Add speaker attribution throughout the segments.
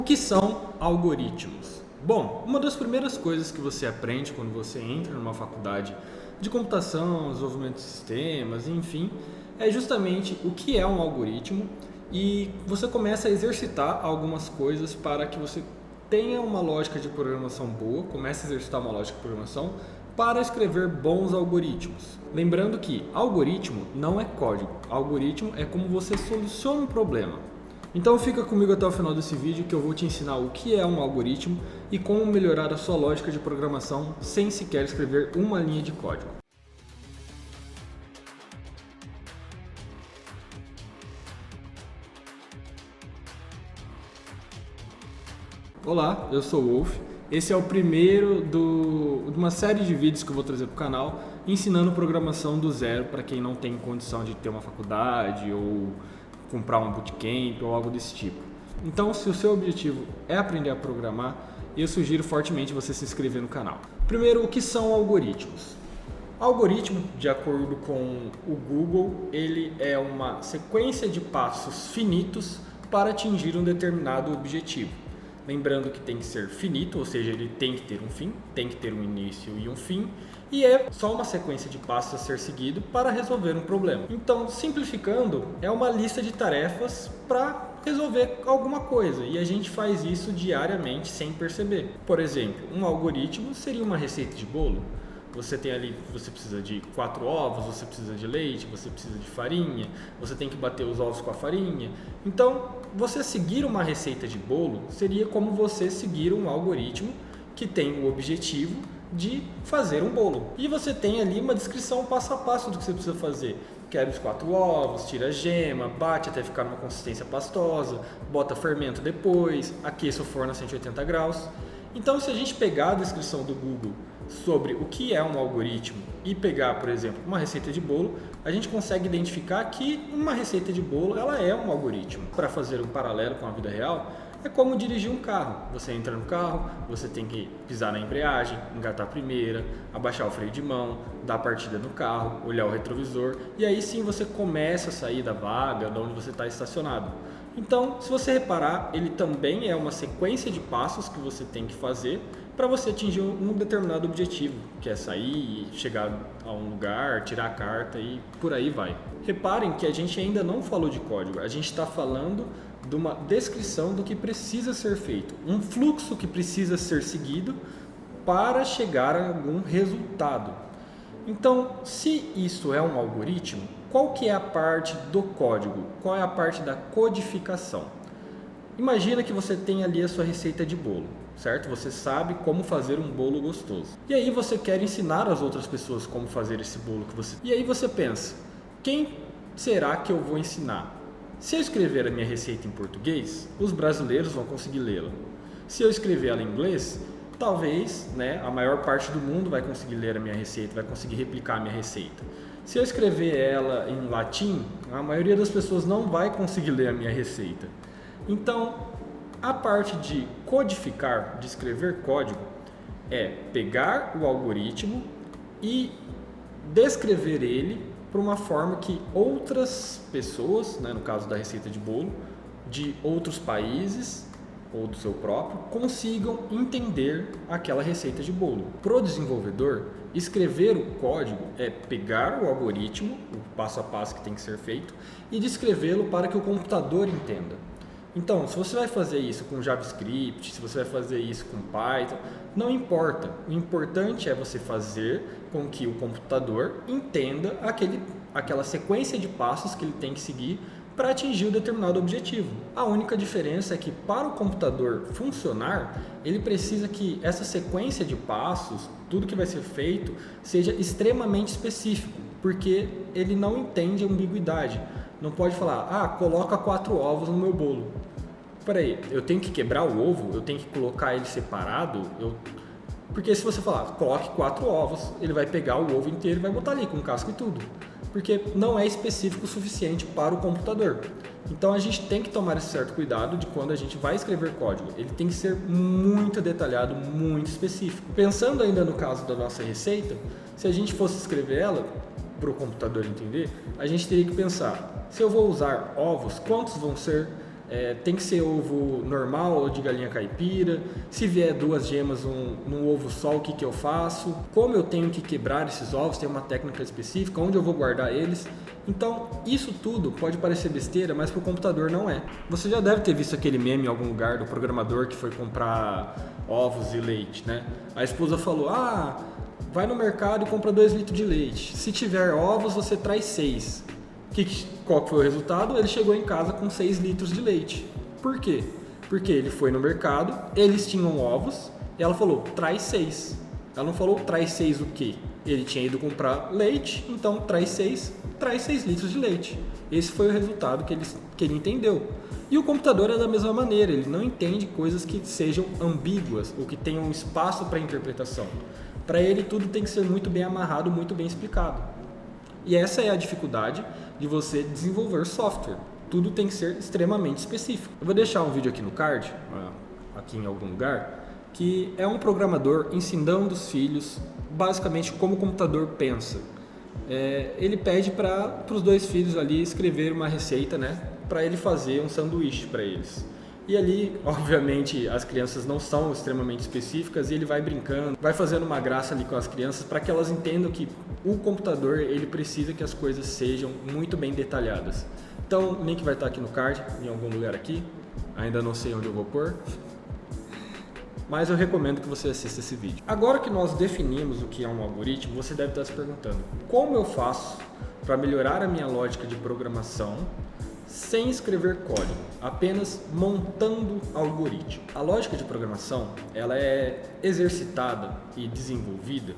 Speaker 1: O que são algoritmos? Bom, uma das primeiras coisas que você aprende quando você entra numa faculdade de computação, desenvolvimento de sistemas, enfim, é justamente o que é um algoritmo e você começa a exercitar algumas coisas para que você tenha uma lógica de programação boa, comece a exercitar uma lógica de programação para escrever bons algoritmos. Lembrando que algoritmo não é código, algoritmo é como você soluciona um problema. Então fica comigo até o final desse vídeo que eu vou te ensinar o que é um algoritmo e como melhorar a sua lógica de programação sem sequer escrever uma linha de código. Olá, eu sou o Wolf. Esse é o primeiro de uma série de vídeos que eu vou trazer para o canal ensinando programação do zero para quem não tem condição de ter uma faculdade ou comprar um bootcamp ou algo desse tipo. Então, se o seu objetivo é aprender a programar, eu sugiro fortemente você se inscrever no canal. Primeiro, o que são algoritmos? Algoritmo, de acordo com o Google, ele é uma sequência de passos finitos para atingir um determinado objetivo. Lembrando que tem que ser finito, ou seja, ele tem que ter um fim, tem que ter um início e um fim, e é só uma sequência de passos a ser seguido para resolver um problema. Então, simplificando, é uma lista de tarefas para resolver alguma coisa, e a gente faz isso diariamente sem perceber. Por exemplo, um algoritmo seria uma receita de bolo. Você tem ali, você precisa de 4 ovos, você precisa de leite, você precisa de farinha, você tem que bater os ovos com a farinha. Então, você seguir uma receita de bolo seria como você seguir um algoritmo que tem o objetivo de fazer um bolo. E você tem ali uma descrição passo a passo do que você precisa fazer. Quebra os 4 ovos, tira a gema, bate até ficar numa consistência pastosa, bota fermento depois, aqueça o forno a 180 graus. Então, se a gente pegar a descrição do Google sobre o que é um algoritmo e pegar, por exemplo, uma receita de bolo, a gente consegue identificar que uma receita de bolo ela é um algoritmo. Para fazer um paralelo com a vida real, é como dirigir um carro. Você entra no carro, você tem que pisar na embreagem, engatar a primeira, abaixar o freio de mão, dar a partida no carro, olhar o retrovisor e aí sim você começa a sair da vaga de onde você está estacionado. Então, se você reparar, ele também é uma sequência de passos que você tem que fazer para você atingir um determinado objetivo, que é sair, chegar a um lugar, tirar a carta e por aí vai. Reparem que a gente ainda não falou de código, a gente está falando de uma descrição do que precisa ser feito, um fluxo que precisa ser seguido para chegar a algum resultado. Então, se isso é um algoritmo, qual que é a parte do código? Qual é a parte da codificação? Imagina que você tem ali a sua receita de bolo, certo? Você sabe como fazer um bolo gostoso. E aí você quer ensinar as outras pessoas como fazer esse bolo que você... E aí você pensa, quem será que eu vou ensinar? Se eu escrever a minha receita em português, os brasileiros vão conseguir lê-la. Se eu escrever ela em inglês, talvez, a maior parte do mundo vai conseguir ler a minha receita, vai conseguir replicar a minha receita. Se eu escrever ela em latim, a maioria das pessoas não vai conseguir ler a minha receita. Então, a parte de codificar, de escrever código, é pegar o algoritmo e descrever ele para uma forma que outras pessoas, no caso da receita de bolo, de outros países ou do seu próprio, consigam entender aquela receita de bolo. Para o desenvolvedor, escrever o código é pegar o algoritmo, o passo a passo que tem que ser feito, e descrevê-lo para que o computador entenda. Então, se você vai fazer isso com JavaScript, se você vai fazer isso com Python, não importa. O importante é você fazer com que o computador entenda aquela sequência de passos que ele tem que seguir para atingir um determinado objetivo. A única diferença é que para o computador funcionar, ele precisa que essa sequência de passos, tudo que vai ser feito, seja extremamente específico, porque ele não entende ambiguidade. Não pode falar, coloca 4 ovos no meu bolo. Peraí, eu tenho que quebrar o ovo? Eu tenho que colocar ele separado? Porque se você falar, coloque 4 ovos, ele vai pegar o ovo inteiro e vai botar ali com casca e tudo. Porque não é específico o suficiente para o computador. Então a gente tem que tomar esse certo cuidado de quando a gente vai escrever código. Ele tem que ser muito detalhado, muito específico. Pensando ainda no caso da nossa receita, se a gente fosse escrever ela para o computador entender, a gente teria que pensar, se eu vou usar ovos, quantos vão ser? Tem que ser ovo normal ou de galinha caipira? Se vier 2 gemas num ovo só, o que eu faço? Como eu tenho que quebrar esses ovos? Tem uma técnica específica? Onde eu vou guardar eles? Então, isso tudo pode parecer besteira, mas para o computador não é. Você já deve ter visto aquele meme em algum lugar do programador que foi comprar ovos e leite, né? A esposa falou, vai no mercado e compra 2 litros de leite. Se tiver ovos, você traz 6. Qual foi o resultado? Ele chegou em casa com 6 litros de leite. Por quê? Porque ele foi no mercado, eles tinham ovos, e ela falou, traz 6. Ela não falou, traz 6 o quê? Ele tinha ido comprar leite, então traz 6 litros de leite. Esse foi o resultado que ele entendeu. E o computador é da mesma maneira, ele não entende coisas que sejam ambíguas, ou que tenham espaço para interpretação. Para ele, tudo tem que ser muito bem amarrado, muito bem explicado. E essa é a dificuldade de você desenvolver software. Tudo tem que ser extremamente específico. Eu vou deixar um vídeo aqui no card, aqui em algum lugar, que é um programador ensinando os filhos basicamente como o computador pensa. Ele pede para os 2 filhos ali escrever uma receita, né, para ele fazer um sanduíche para eles. E ali, obviamente, as crianças não são extremamente específicas e ele vai brincando, vai fazendo uma graça ali com as crianças para que elas entendam que o computador ele precisa que as coisas sejam muito bem detalhadas. Então, o link vai estar aqui no card, em algum lugar aqui. Ainda não sei onde eu vou pôr, mas eu recomendo que você assista esse vídeo. Agora que nós definimos o que é um algoritmo, você deve estar se perguntando, como eu faço para melhorar a minha lógica de programação sem escrever código, apenas montando algoritmo? A lógica de programação ela é exercitada e desenvolvida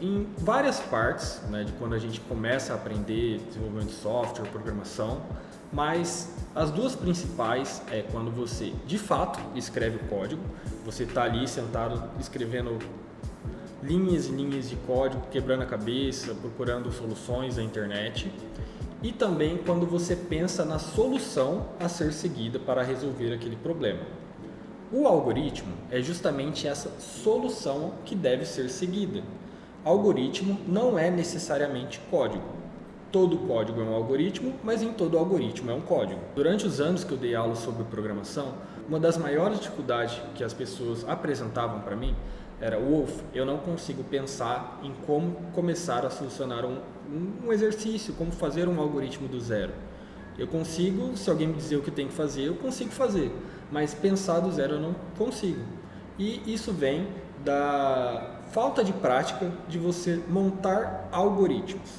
Speaker 1: em várias partes, né, de quando a gente começa a aprender desenvolvimento de software, programação, mas as 2 principais é quando você de fato escreve o código, você está ali sentado escrevendo linhas e linhas de código, quebrando a cabeça, procurando soluções na internet, e também quando você pensa na solução a ser seguida para resolver aquele problema. O algoritmo é justamente essa solução que deve ser seguida. Algoritmo não é necessariamente código. Todo código é um algoritmo, mas nem todo algoritmo é um código. Durante os anos que eu dei aula sobre programação, uma das maiores dificuldades que as pessoas apresentavam para mim era, Wolf, eu não consigo pensar em como começar a solucionar um exercício, como fazer um algoritmo do zero. Eu consigo, se alguém me dizer o que tem que fazer, eu consigo fazer, mas pensar do zero eu não consigo. E isso vem da falta de prática de você montar algoritmos.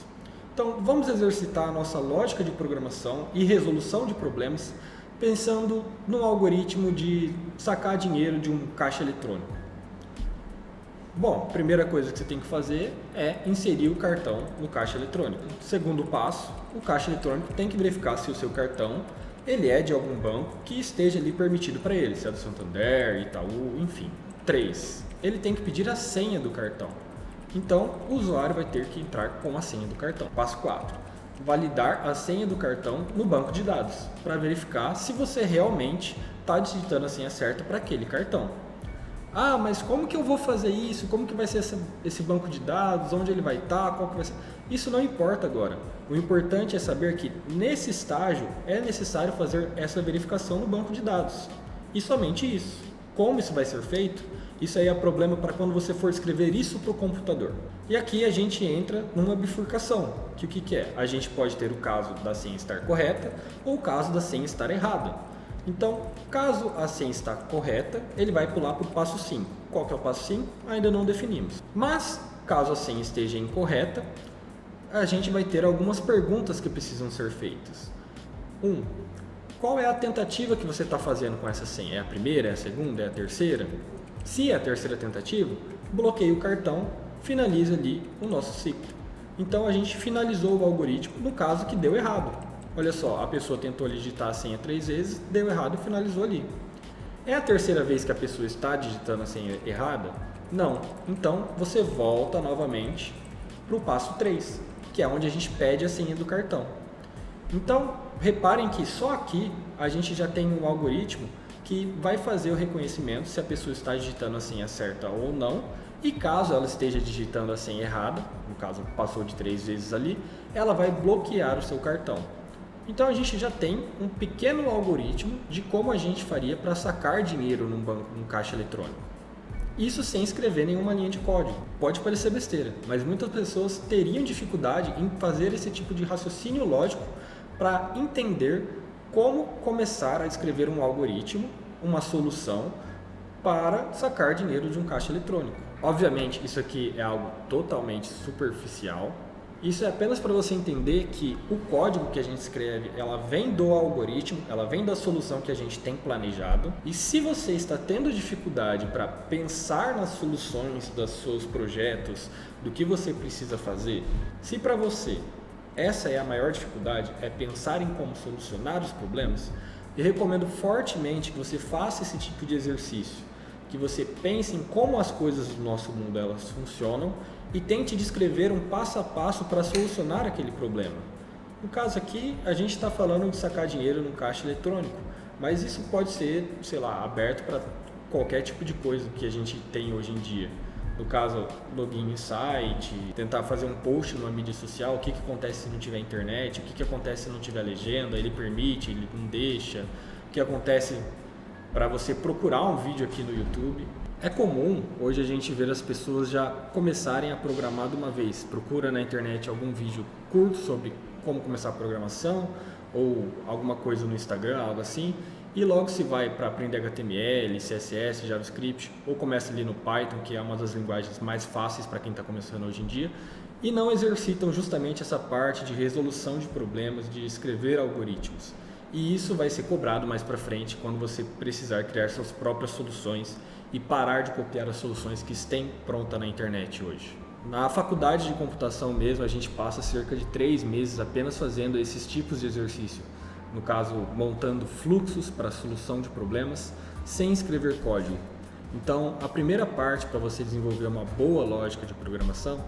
Speaker 1: Então, vamos exercitar a nossa lógica de programação e resolução de problemas pensando num algoritmo de sacar dinheiro de um caixa eletrônico. Bom, a primeira coisa que você tem que fazer é inserir o cartão no caixa eletrônico. Segundo passo, o caixa eletrônico tem que verificar se o seu cartão ele é de algum banco que esteja ali permitido para ele, se é do Santander, Itaú, enfim. 3. Ele tem que pedir a senha do cartão. Então, o usuário vai ter que entrar com a senha do cartão. Passo 4. Validar a senha do cartão no banco de dados, para verificar se você realmente está digitando a senha certa para aquele cartão. Mas como que eu vou fazer isso? Como que vai ser esse banco de dados? Onde ele vai estar? Qual que vai ser? Isso não importa agora. O importante é saber que nesse estágio é necessário fazer essa verificação no banco de dados. E somente isso. Como isso vai ser feito? Isso aí é problema para quando você for escrever isso para o computador. E aqui a gente entra numa bifurcação, que o que é? A gente pode ter o caso da senha estar correta ou o caso da senha estar errada. Então, caso a senha está correta, ele vai pular para o passo 5. Qual que é o passo 5? Ainda não definimos. Mas, caso a senha esteja incorreta, a gente vai ter algumas perguntas que precisam ser feitas. 1. Qual é a tentativa que você está fazendo com essa senha? É a primeira, é a segunda, é a terceira? Se é a terceira tentativa, bloqueia o cartão, finaliza ali o nosso ciclo. Então a gente finalizou o algoritmo no caso que deu errado. Olha só, a pessoa tentou digitar a senha 3 vezes, deu errado e finalizou ali. É a terceira vez que a pessoa está digitando a senha errada? Não. Então você volta novamente para o passo 3, que é onde a gente pede a senha do cartão. Então, reparem que só aqui a gente já tem um algoritmo que vai fazer o reconhecimento se a pessoa está digitando a senha certa ou não, e caso ela esteja digitando a senha errada, no caso passou de 3 vezes ali, ela vai bloquear o seu cartão. Então a gente já tem um pequeno algoritmo de como a gente faria para sacar dinheiro num banco, num caixa eletrônico. Isso sem escrever nenhuma linha de código. Pode parecer besteira, mas muitas pessoas teriam dificuldade em fazer esse tipo de raciocínio lógico para entender como começar a escrever um algoritmo, uma solução para sacar dinheiro de um caixa eletrônico. Obviamente, isso aqui é algo totalmente superficial. Isso é apenas para você entender que o código que a gente escreve, ela vem do algoritmo, ela vem da solução que a gente tem planejado. E se você está tendo dificuldade para pensar nas soluções dos seus projetos, do que você precisa fazer, se para você essa é a maior dificuldade, é pensar em como solucionar os problemas, eu recomendo fortemente que você faça esse tipo de exercício, que você pense em como as coisas do nosso mundo elas funcionam e tente descrever um passo a passo para solucionar aquele problema. No caso aqui, a gente está falando de sacar dinheiro num caixa eletrônico, mas isso pode ser, sei lá, aberto para qualquer tipo de coisa que a gente tem hoje em dia. No caso, login em site, tentar fazer um post numa mídia social, o que acontece se não tiver internet, o que acontece se não tiver legenda, ele permite, ele não deixa, o que acontece para você procurar um vídeo aqui no YouTube. É comum hoje a gente ver as pessoas já começarem a programar de uma vez. Procura na internet algum vídeo curto sobre como começar a programação ou alguma coisa no Instagram, algo assim, e logo se vai para aprender HTML, CSS, JavaScript, ou começa ali no Python, que é uma das linguagens mais fáceis para quem está começando hoje em dia, e não exercitam justamente essa parte de resolução de problemas, de escrever algoritmos. E isso vai ser cobrado mais para frente quando você precisar criar suas próprias soluções e parar de copiar as soluções que estão prontas na internet hoje. Na faculdade de computação mesmo, a gente passa cerca de 3 meses apenas fazendo esses tipos de exercício. No caso, montando fluxos para a solução de problemas sem escrever código. Então, a primeira parte para você desenvolver uma boa lógica de programação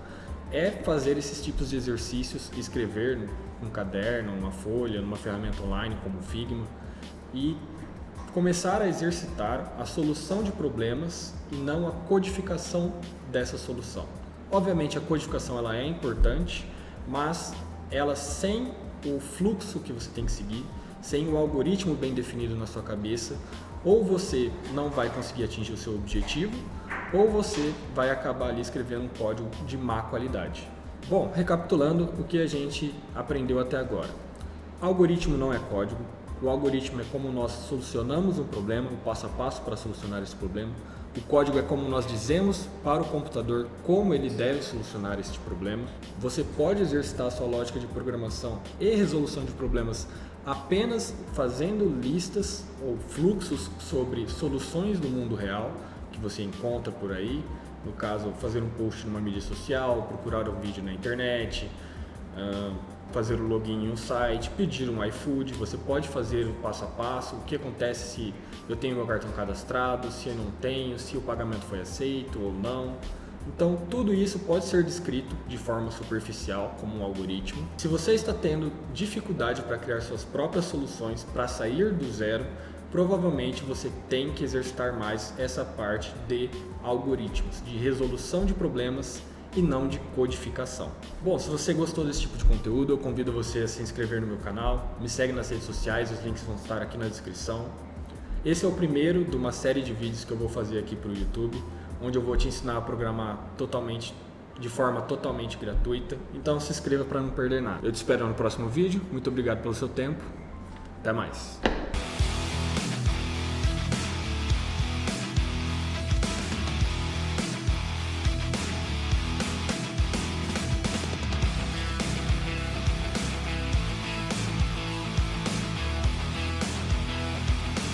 Speaker 1: é fazer esses tipos de exercícios, escrever num caderno, numa folha, numa ferramenta online como o Figma e começar a exercitar a solução de problemas e não a codificação dessa solução. Obviamente a codificação ela é importante, mas ela sem o fluxo que você tem que seguir, sem o algoritmo bem definido na sua cabeça, ou você não vai conseguir atingir o seu objetivo, ou você vai acabar ali escrevendo um código de má qualidade. Bom, recapitulando o que a gente aprendeu até agora. Algoritmo não é código. O algoritmo é como nós solucionamos um problema, o passo a passo para solucionar esse problema. O código é como nós dizemos para o computador como ele deve solucionar este problema. Você pode exercitar a sua lógica de programação e resolução de problemas apenas fazendo listas ou fluxos sobre soluções do mundo real que você encontra por aí. No caso, fazer um post numa mídia social, procurar um vídeo na internet, fazer o login em um site, pedir um iFood. Você pode fazer o passo a passo, o que acontece se eu tenho meu cartão cadastrado, se eu não tenho, se o pagamento foi aceito ou não. Então, tudo isso pode ser descrito de forma superficial, como um algoritmo. Se você está tendo dificuldade para criar suas próprias soluções, para sair do zero, provavelmente você tem que exercitar mais essa parte de algoritmos, de resolução de problemas e não de codificação. Bom, se você gostou desse tipo de conteúdo, eu convido você a se inscrever no meu canal, me segue nas redes sociais, os links vão estar aqui na descrição. Esse é o primeiro de uma série de vídeos que eu vou fazer aqui para o YouTube, onde eu vou te ensinar a programar de forma totalmente gratuita. Então se inscreva para não perder nada. Eu te espero no próximo vídeo, muito obrigado pelo seu tempo, até mais.